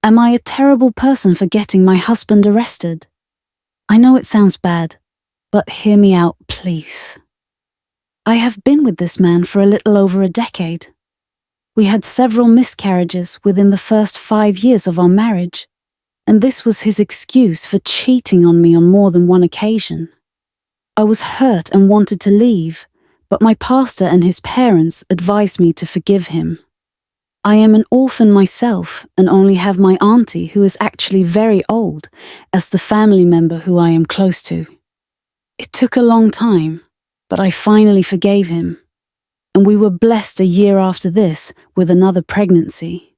Am I a terrible person for getting my husband arrested? I know it sounds bad, but hear me out, please. I have been with this man for a little over a decade. We had several miscarriages within the first 5 years of our marriage, and this was his excuse for cheating on me on more than one occasion. I was hurt and wanted to leave, but my pastor and his parents advised me to forgive him. I am an orphan myself and only have my auntie, who is actually very old, as the family member who I am close to. It took a long time, but I finally forgave him, and we were blessed a year after this with another pregnancy.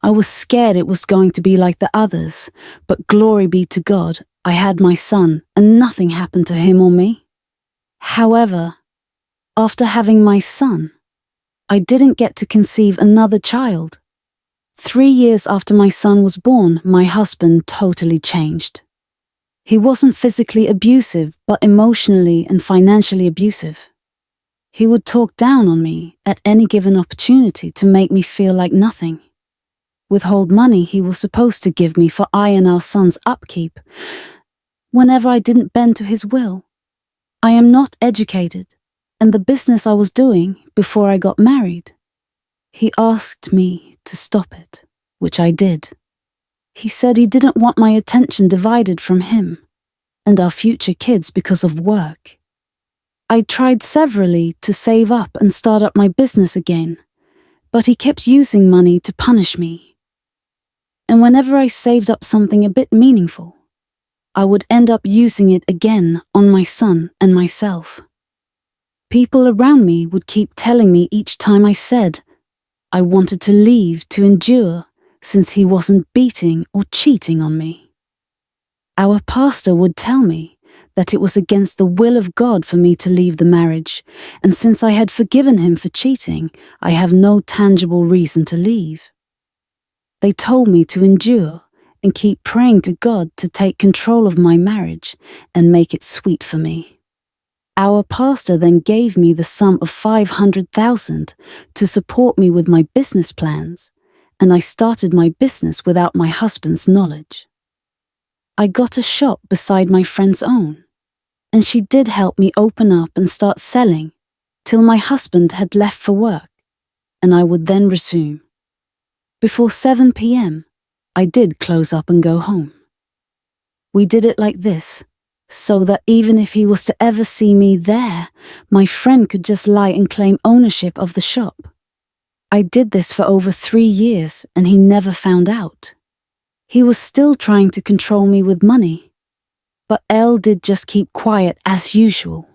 I was scared it was going to be like the others, but glory be to God, I had my son and nothing happened to him or me. However, after having my son, I didn't get to conceive another child. 3 years after my son was born, my husband totally changed. He wasn't physically abusive, but emotionally and financially abusive. He would talk down on me at any given opportunity to make me feel like nothing. Withhold money he was supposed to give me for I and our son's upkeep, whenever I didn't bend to his will. I am not educated, and the business I was doing before I got married. He asked me to stop it, which I did. He said he didn't want my attention divided from him and our future kids because of work. I tried severally to save up and start up my business again, but he kept using money to punish me. And whenever I saved up something a bit meaningful, I would end up using it again on my son and myself. People around me would keep telling me each time I said I wanted to leave to endure, since he wasn't beating or cheating on me. Our pastor would tell me that it was against the will of God for me to leave the marriage, and since I had forgiven him for cheating, I have no tangible reason to leave. They told me to endure and keep praying to God to take control of my marriage and make it sweet for me. Our pastor then gave me the sum of 500,000 to support me with my business plans, and I started my business without my husband's knowledge. I got a shop beside my friend's own, and she did help me open up and start selling till my husband had left for work, and I would then resume. Before 7 p.m., I did close up and go home. We did it like this, so that even if he was to ever see me there, my friend could just lie and claim ownership of the shop. I did this for over 3 years and he never found out. He was still trying to control me with money, but Elle did just keep quiet as usual.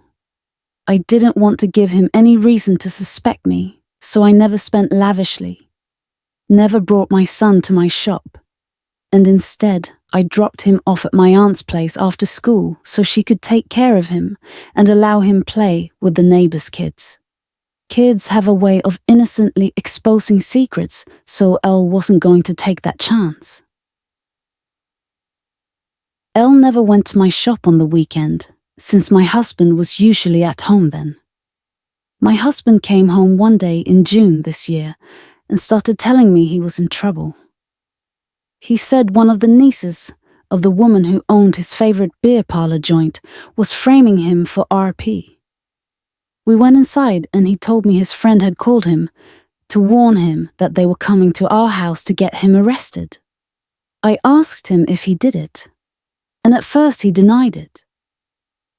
I didn't want to give him any reason to suspect me, so I never spent lavishly, never brought my son to my shop, and instead I dropped him off at my aunt's place after school so she could take care of him and allow him play with the neighbors' kids. Kids have a way of innocently exposing secrets, so Elle wasn't going to take that chance. Elle never went to my shop on the weekend, since my husband was usually at home then. My husband came home one day in June this year and started telling me he was in trouble. He said one of the nieces of the woman who owned his favorite beer parlor joint was framing him for RP. We went inside and he told me his friend had called him to warn him that they were coming to our house to get him arrested. I asked him if he did it, and at first he denied it,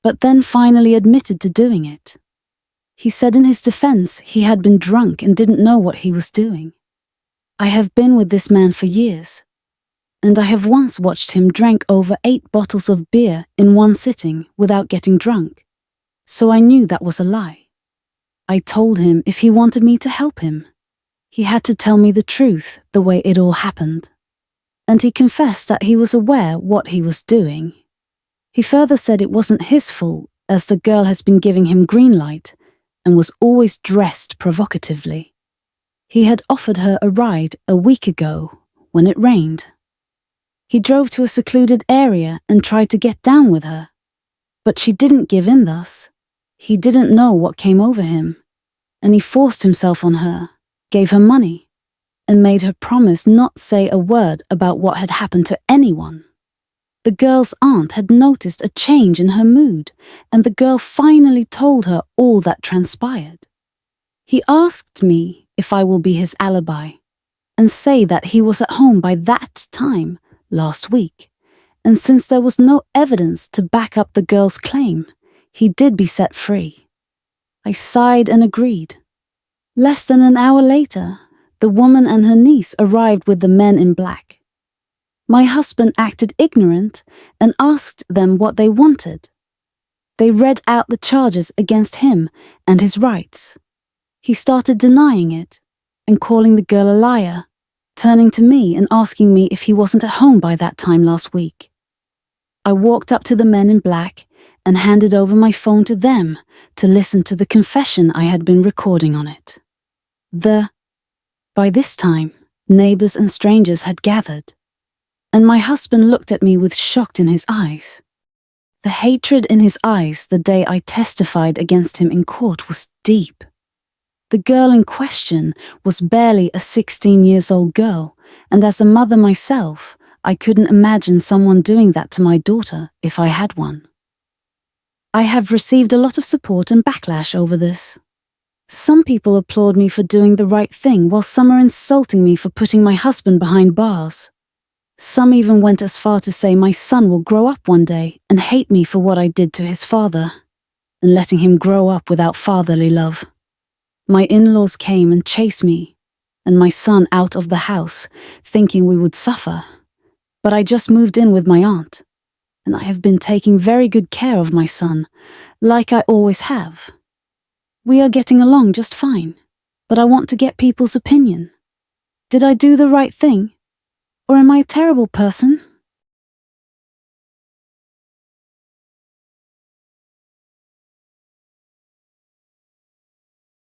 but then finally admitted to doing it. He said in his defense he had been drunk and didn't know what he was doing. I have been with this man for years, and I have once watched him drink over 8 bottles of beer in one sitting without getting drunk, so I knew that was a lie. I told him if he wanted me to help him, he had to tell me the truth, the way it all happened. And he confessed that he was aware what he was doing. He further said it wasn't his fault, as the girl has been giving him green light and was always dressed provocatively. He had offered her a ride a week ago when it rained. He drove to a secluded area and tried to get down with her, but she didn't give in thus. He didn't know what came over him, and he forced himself on her, gave her money, and made her promise not say a word about what had happened to anyone. The girl's aunt had noticed a change in her mood, and the girl finally told her all that transpired. He asked me if I will be his alibi and say that he was at home by that time last week, and since there was no evidence to back up the girl's claim, he did be set free. I sighed and agreed. Less than an hour later, the woman and her niece arrived with the men in black. My husband acted ignorant and asked them what they wanted. They read out the charges against him and his rights. He started denying it and calling the girl a liar, turning to me and asking me if he wasn't at home by that time last week. I walked up to the men in black and handed over my phone to them to listen to the confession I had been recording on it. By this time, neighbors and strangers had gathered, and my husband looked at me with shock in his eyes. The hatred in his eyes the day I testified against him in court was deep. The girl in question was barely a 16-year-old girl, and as a mother myself, I couldn't imagine someone doing that to my daughter if I had one. I have received a lot of support and backlash over this. Some people applaud me for doing the right thing, while some are insulting me for putting my husband behind bars. Some even went as far to say my son will grow up one day and hate me for what I did to his father, and letting him grow up without fatherly love. My in-laws came and chased me and my son out of the house, thinking we would suffer. But I just moved in with my aunt, and I have been taking very good care of my son, like I always have. We are getting along just fine, but I want to get people's opinion. Did I do the right thing? Or am I a terrible person?